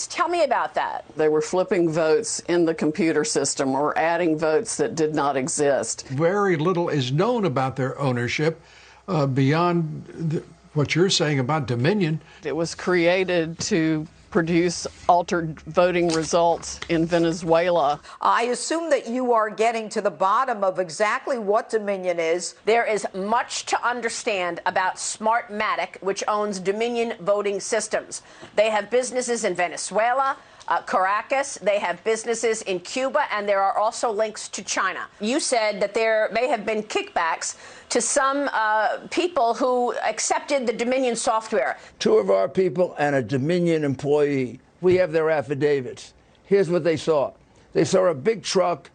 Tell me about that. They were flipping votes in the computer system or adding votes that did not exist. Very little is known about their ownership beyond what you're saying about Dominion. It was created to produce altered voting results in Venezuela. I assume that you are getting to the bottom of exactly what Dominion is. There is much to understand about Smartmatic, which owns Dominion Voting Systems. They have businesses in Venezuela, Caracas, they have businesses in Cuba, and there are also links to China. You said that there may have been kickbacks to some people who accepted the Dominion software. 2 of our people and a Dominion employee, we have their affidavits. Here's what they saw. They saw a big truck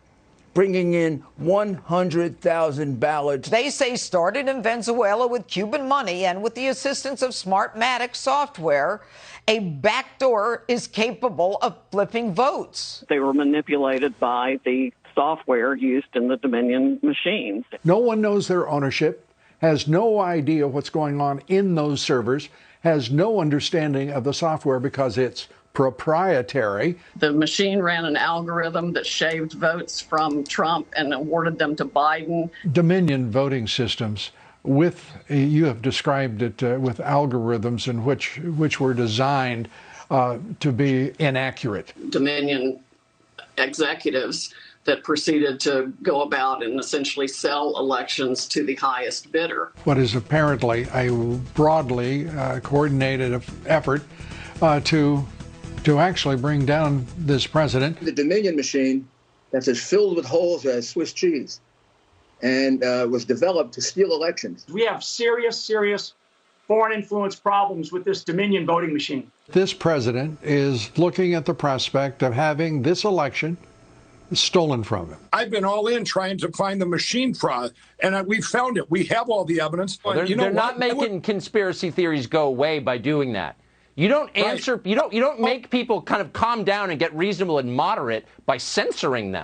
bringing in 100,000 ballots. They say started in Venezuela with Cuban money, and with the assistance of Smartmatic software, a backdoor is capable of flipping votes. They were manipulated by the software used in the Dominion machines. No one knows their ownership, has no idea what's going on in those servers, has no understanding of the software because it's proprietary. The machine ran an algorithm that shaved votes from Trump and awarded them to Biden. Dominion voting systems, you have described it with algorithms in which were designed to be inaccurate. Dominion executives that proceeded to go about and essentially sell elections to the highest bidder. What is apparently a broadly coordinated effort to actually bring down this president. The Dominion machine that's as filled with holes as Swiss cheese and was developed to steal elections. We have serious foreign influence problems with this Dominion voting machine. This president is looking at the prospect of having this election stolen from him. I've been all in trying to find the machine fraud, and we found it. We have all the evidence. Well, they're not making conspiracy theories go away by doing that. You don't answer. Right. You don't make people kind of calm down and get reasonable and moderate by censoring them.